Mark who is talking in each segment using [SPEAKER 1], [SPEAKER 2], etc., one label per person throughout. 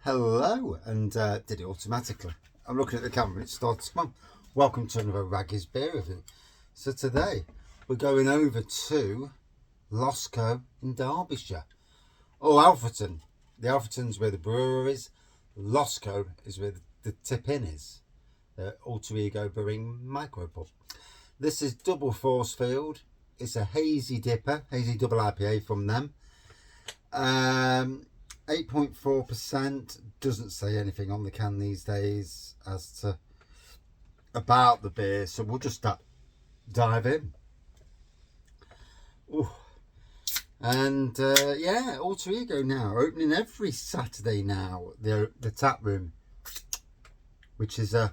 [SPEAKER 1] Hello, and did it automatically. I'm looking at the camera and it starts. Come on, welcome to another Wraggnifeye beer review. So today we're going over to Losco in Derbyshire, or Alfreton. The Alfreton's where the brewery is. Losco is where the tip-in is. The Alter Ego Brewing micropub. This is Double Forcefield. It's a Hazy DIPA, Hazy double IPA from them. 8.4%. Doesn't say anything on the can these days as to about the beer, so we'll just dive in. Ooh. And yeah, Alter Ego now opening every Saturday now. The tap room, which is I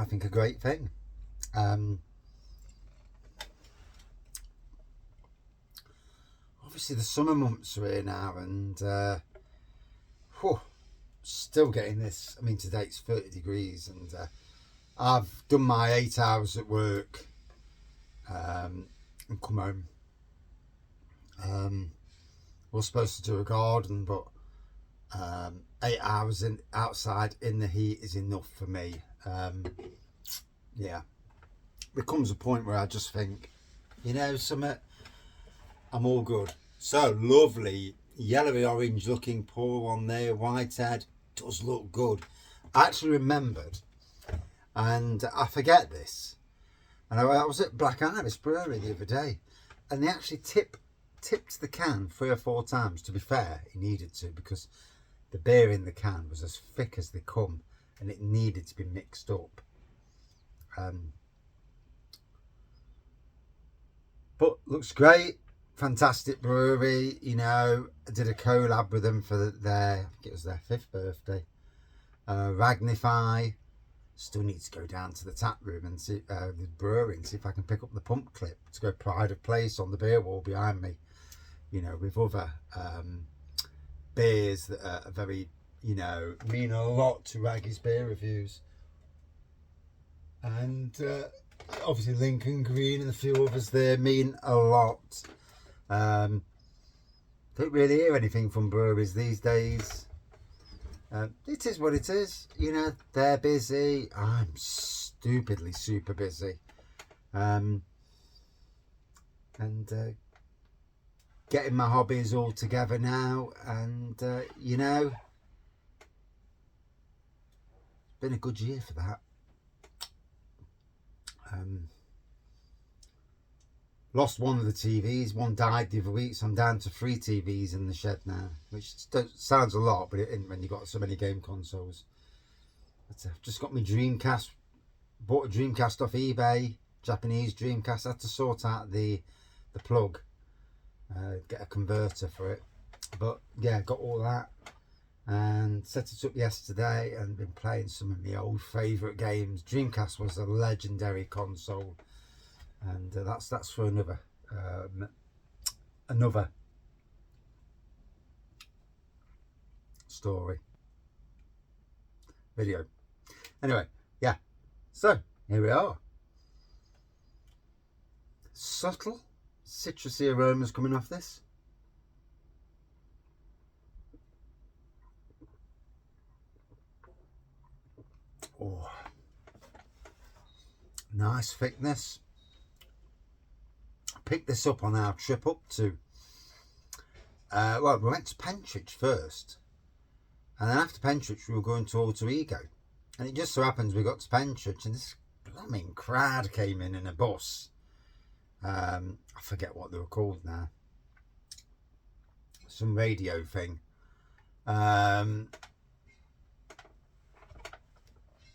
[SPEAKER 1] think a great thing. Obviously the summer months are here now, and still getting this. I mean, today it's 30 degrees, and I've done my 8 hours at work and come home. We're supposed to do a garden, but 8 hours outside in the heat is enough for me. Yeah, there comes a point where I just think, you know, I'm all good. So lovely yellowy orange looking pour on there, Whitehead, does look good. I actually remembered, and I forget this, and I was at Black Iris Brewery the other day, and they actually tipped the can 3 or 4 times. To be fair, he needed to, because the beer in the can was as thick as they come, and it needed to be mixed up. But looks great. Fantastic brewery, you know. I did a collab with them for their, I think it was their 5th birthday. Wraggnifeye. Still need to go down to the tap room and see the brewery and see if I can pick up the pump clip to go pride of place on the beer wall behind me. You know, with other beers that are very, you know, mean a lot to Raggy's beer reviews. And obviously Lincoln Green and a few others there mean a lot. Don't really hear anything from breweries these days. It is what it is, you know. They're busy, I'm stupidly super busy, and getting my hobbies all together now, and you know, it's been a good year for that. Lost one of the TVs, one died the other week, so I'm down to 3 TVs in the shed now, which sounds a lot, but it isn't when you've got so many game consoles. But I've just got my Dreamcast, bought a Dreamcast off eBay, Japanese Dreamcast. I had to sort out the plug, get a converter for it, but yeah, got all that and set it up yesterday and been playing some of my old favourite games. Dreamcast was a legendary console. And that's for another story video. Anyway, yeah. So here we are. Subtle citrusy aromas coming off this. Oh, nice thickness. Picked this up on our trip up to well, we went to Pentridge first, and then after Pentridge we were going to Alter Ego, and it just so happens we got to Pentridge and this blooming crowd came in a bus. I forget what they were called now, some radio thing,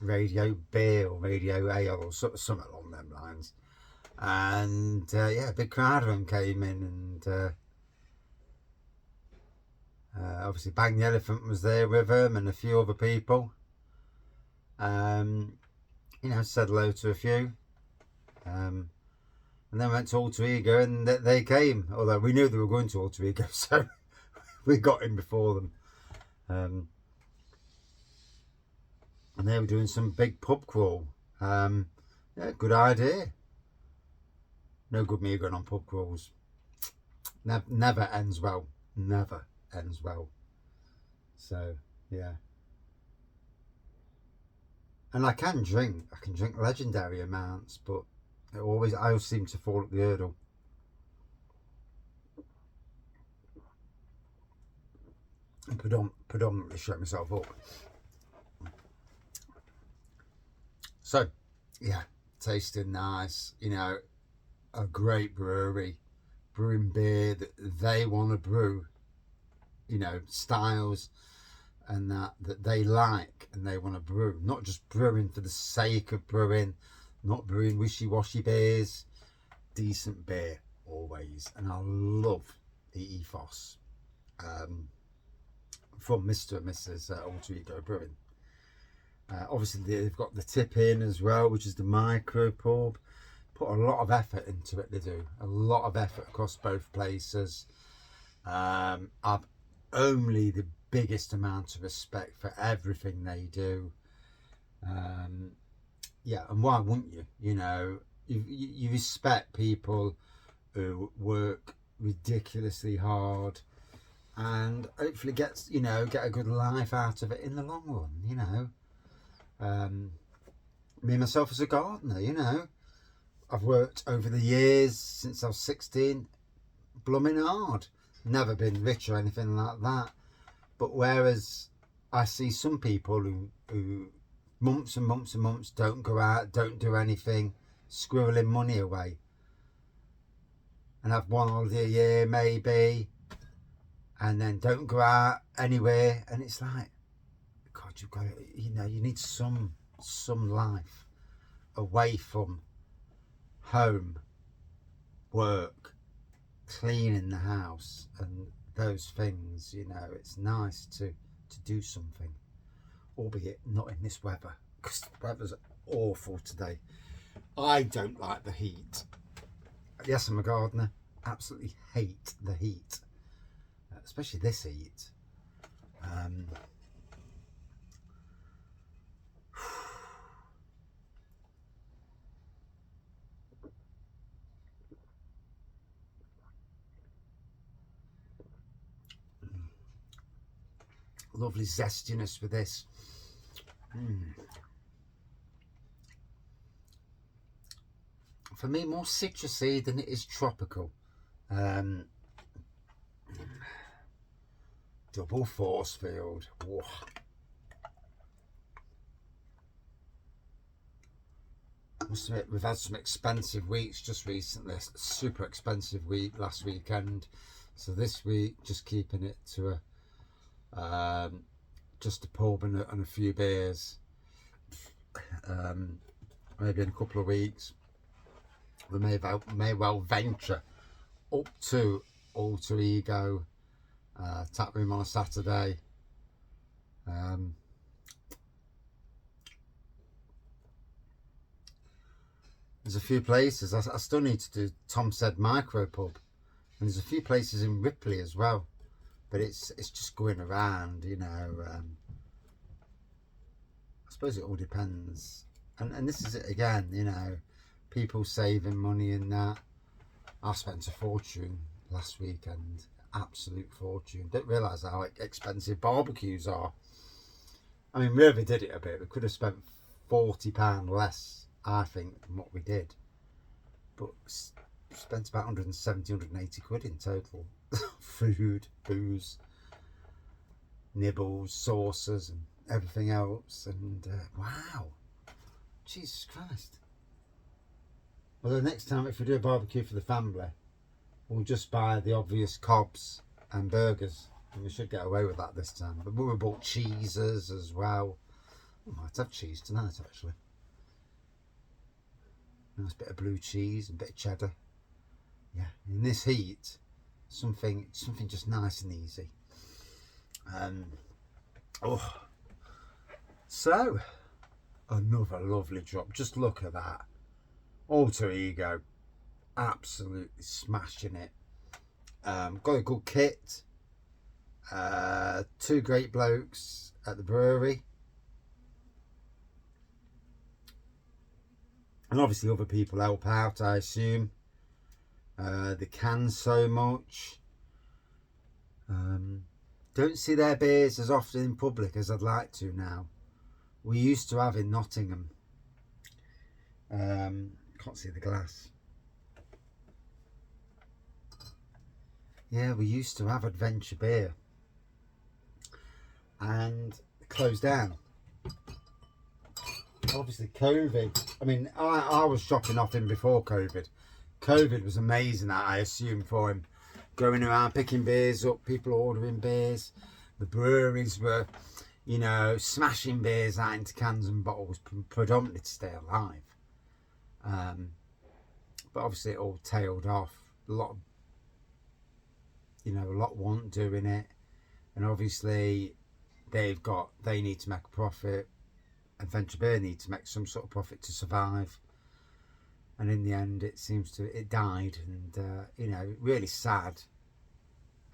[SPEAKER 1] radio beer or radio ale or something along them lines. And yeah, a big crowd of them came in, and obviously Bang the Elephant was there with them and a few other people. You know, said hello to a few, and then went to Alter Ego, and they came, although we knew they were going to Alter Ego, so we got in before them. And they were doing some big pub crawl. Yeah, good idea. No good me going on pub crawls. Never ends well. Never ends well. So yeah. And I can drink legendary amounts, but I always seem to fall at the hurdle. And predominantly shut myself up. So yeah, tasting nice, you know, a great brewery, brewing beer that they want to brew, you know, styles and that they like and they want to brew, not just brewing for the sake of brewing, not brewing wishy-washy beers, decent beer always. And I love the ethos from Mr. and Mrs. Alter Ego Brewing. Obviously they've got the tip in as well, which is the micro pub. Put a lot of effort into it. They do a lot of effort across both places. I've only the biggest amount of respect for everything they do. Yeah, and why wouldn't you? You know, you respect people who work ridiculously hard and hopefully get a good life out of it in the long run, you know. Me myself as a gardener, you know, I've worked over the years since I was 16, blooming hard. Never been rich or anything like that. But whereas I see some people who months and months and months don't go out, don't do anything, squirreling money away, and have one holiday a year maybe, and then don't go out anywhere, and it's like, God, you've got, you know, you need some life away from home, work, cleaning the house and those things. You know, it's nice to do something, albeit not in this weather, because the weather's awful today. I don't like the heat. Yes, I'm a gardener, absolutely hate the heat, especially this heat. Lovely zestiness with this. For me, more citrusy than it is tropical. Double Forcefield. Whoa. Must admit, we've had some expensive weeks just recently. Super expensive week last weekend. So this week, just keeping it to just a pub and a few beers. Maybe in a couple of weeks, we may well venture up to Alter Ego tap room on a Saturday. There's a few places. I still need to do Tom Said Micro Pub, and there's a few places in Ripley as well. But it's just going around, you know. I suppose it all depends. And this is it again, you know. People saving money in that. I spent a fortune last weekend. Absolute fortune. Didn't realise how expensive barbecues are. I mean, we overdid it a bit. We could have spent £40 less, I think, than what we did. But spent about 170, 180 quid in total. Food, booze, nibbles, sauces and everything else. And wow, Jesus Christ. Although next time, if we do a barbecue for the family, we'll just buy the obvious cobs and burgers, and we should get away with that this time. But we bought cheeses as well. I might have cheese tonight, actually. Nice bit of blue cheese and a bit of cheddar. Yeah, in this heat, something just nice and easy. So another lovely drop. Just look at that. Alter Ego, absolutely smashing it. Got a good kit. Two great blokes at the brewery, and obviously other people help out, I assume. They can so much. Don't see their beers as often in public as I'd like to now. We used to have in Nottingham. Can't see the glass. Yeah, we used to have Adventure Beer. And it closed down. Obviously COVID, I mean, I was shopping off him before COVID. COVID was amazing, I assume, for him. Going around picking beers up, people ordering beers. The breweries were, you know, smashing beers out into cans and bottles, predominantly to stay alive. But obviously it all tailed off. A lot weren't doing it. And obviously they need to make a profit. Adventure Beer need to make some sort of profit to survive. And in the end, it died, and you know, really sad.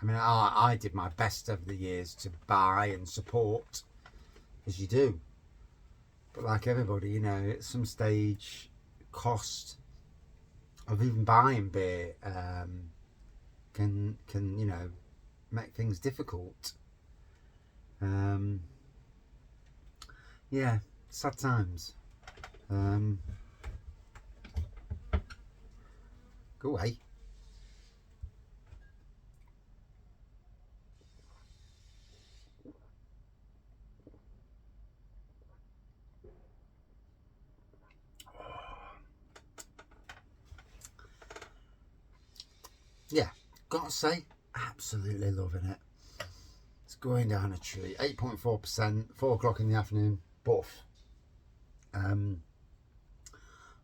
[SPEAKER 1] I mean, I did my best over the years to buy and support, as you do. But like everybody, you know, at some stage, cost of even buying beer can you know, make things difficult. Yeah, sad times. Go away. Yeah, gotta say, absolutely loving it. It's going down a tree. 8.4%, 4 o'clock in the afternoon, buff.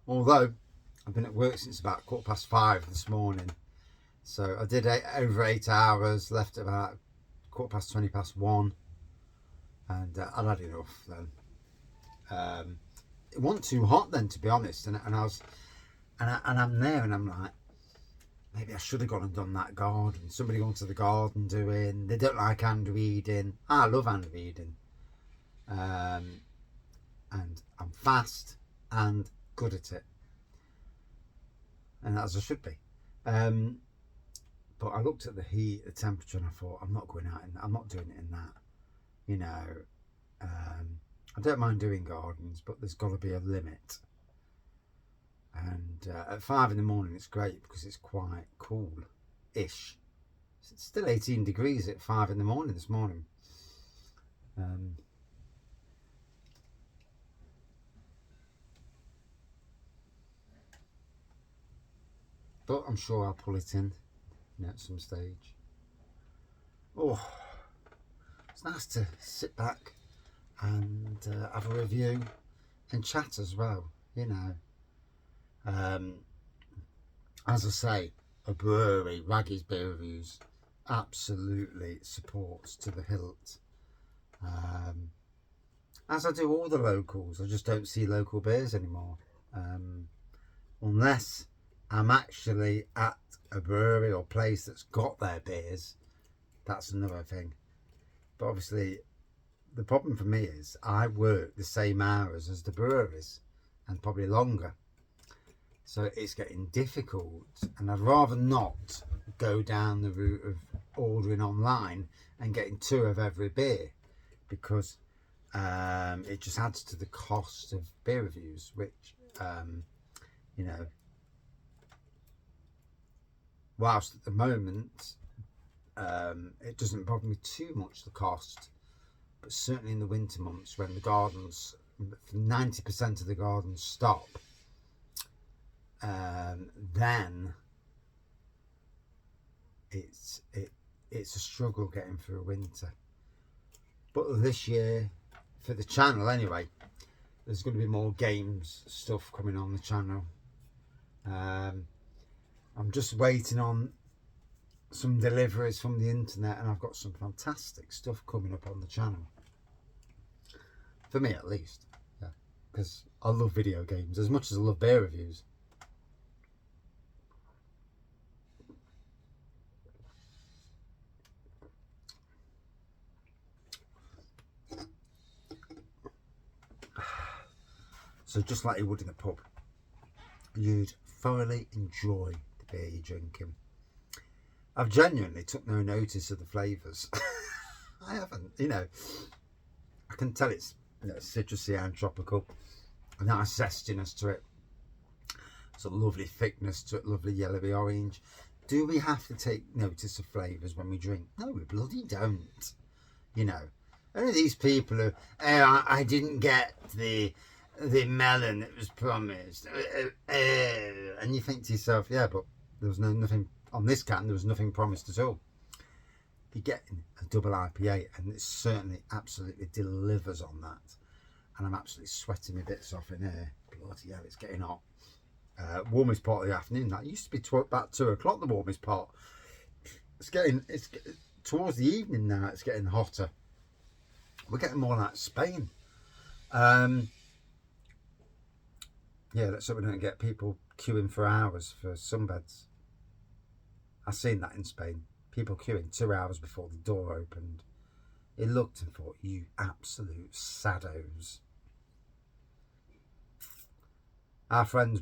[SPEAKER 1] Although I've been at work since about 5:15 this morning, so I did over 8 hours, left at about 1:20 and I'd had enough then. It wasn't too hot then, to be honest, and I'm there and I'm like, maybe I should have gone and done that garden. Somebody gone to the garden doing. They don't like hand weeding. I love hand weeding. And I'm fast and good at it. And as I should be. But I looked at the heat, the temperature, and I thought, I'm not going out and I'm not doing it in that. You know, I don't mind doing gardens, but there's got to be a limit. And at 5 in the morning it's great because it's quite cool-ish. It's still 18 degrees at 5 in the morning this morning. But I'm sure I'll pull it in, you know, at some stage. Oh, it's nice to sit back and have a review and chat as well, you know. As I say, a brewery, Wraggnifeye Beer Reviews, absolutely supports to the hilt. As I do all the locals, I just don't see local beers anymore. Unless I'm actually at a brewery or place that's got their beers, that's another thing. But obviously, the problem for me is I work the same hours as the breweries and probably longer. So it's getting difficult, and I'd rather not go down the route of ordering online and getting 2 of every beer, because it just adds to the cost of beer reviews, which, you know, whilst at the moment it doesn't bother me too much, the cost, but certainly in the winter months when the gardens, 90% of the gardens stop, then it's a struggle getting through winter. But this year, for the channel anyway, there's going to be more games stuff coming on the channel. I'm just waiting on some deliveries from the internet, and I've got some fantastic stuff coming up on the channel, for me at least. Yeah, because I love video games as much as I love beer reviews. So just like you would in a pub, you'd thoroughly enjoy the beer you're drinking. I've genuinely took no notice of the flavours. I haven't. You know, I can tell it's, you know, citrusy and tropical. A nice zestiness to it. It's a lovely thickness to it, lovely yellowy orange. Do we have to take notice of flavours when we drink? No, we bloody don't. You know, only these people who, oh, I didn't get the melon that was promised. And you think to yourself, yeah, but there was nothing on this can. There was nothing promised at all. You're getting a double IPA, and it certainly absolutely delivers on that. And I'm absolutely sweating my bits off in here. Bloody hell, it's getting hot. Warmest part of the afternoon. That used to be about 2 o'clock. The warmest part. It's towards the evening now. It's getting hotter. We're getting more like Spain. Yeah, let's hope we don't get people queuing for hours for sunbeds. I've seen that in Spain. People queuing 2 hours before the door opened. He looked and thought, you absolute saddos. Our friends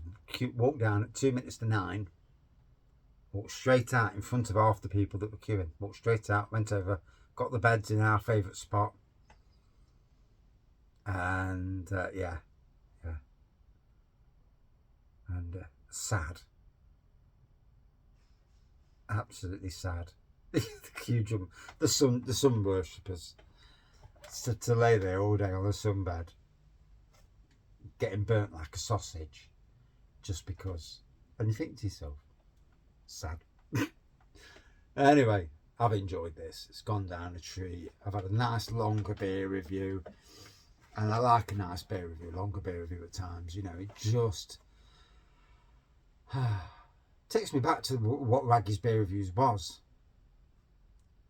[SPEAKER 1] walked down at 2 minutes to 9, walked straight out in front of half the people that were queuing, walked straight out, went over, got the beds in our favourite spot, and yeah, and sad, absolutely sad. The queue jump, the sun worshippers, to lay there all day on a sunbed, getting burnt like a sausage, just because. And you think to yourself, sad. Anyway, I've enjoyed this. It's gone down a treat. I've had a nice longer beer review, and I like a nice beer review, longer beer review at times. You know, it just takes me back to what Raggy's beer reviews was.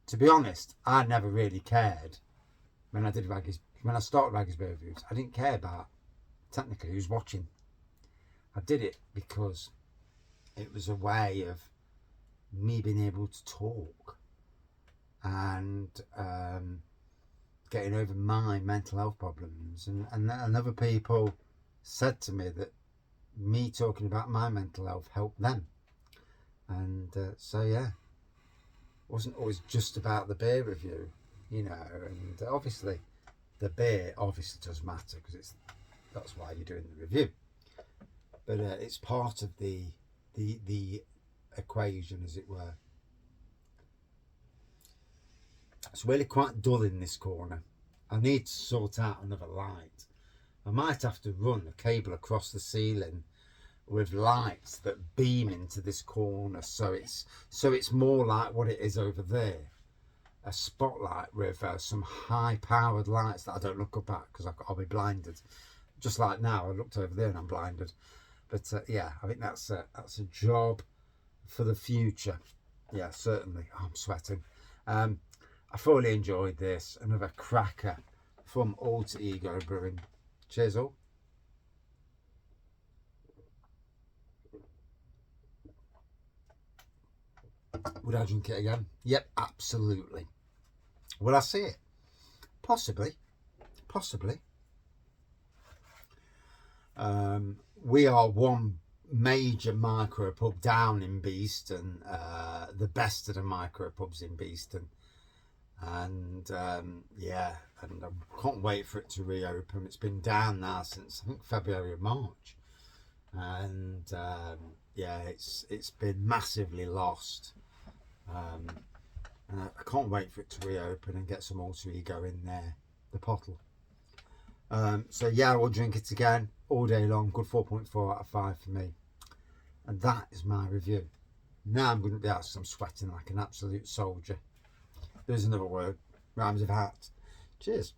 [SPEAKER 1] To be honest, I never really cared when I started Raggy's beer reviews. I didn't care about technically who's watching. I did it because it was a way of me being able to talk and getting over my mental health problems, and other people said to me that me talking about my mental health helped them, and so yeah, it wasn't always just about the beer review, you know. And obviously the beer obviously does matter, because that's why you're doing the review, but it's part of the equation, as it were. It's really quite dull in this corner. I need to sort out another light. I might have to run a cable across the ceiling with lights that beam into this corner, so it's more like what it is over there, a spotlight with some high powered lights that I don't look up at because I'll be blinded. Just like now, I looked over there and I'm blinded. But yeah, I think that's a job for the future. Yeah, certainly. Oh, I'm sweating. I thoroughly enjoyed this. Another cracker from Alter Ego Brewing. Cheers all. Would I drink it again? Yep, absolutely. Will I see it? Possibly. We are one major micro pub down in Beeston, the best of the micro pubs in Beeston, and yeah, and I can't wait for it to reopen. It's been down now since I think February or March, and yeah, it's been massively lost, and I can't wait for it to reopen and get some Alter Ego in there, the pottle. So yeah, I will drink it again all day long. Good 4.4 out of 5 for me. And that is my review. Now I'm going to be out, so I'm sweating like an absolute soldier. There's another word. Rhymes of hat. Cheers.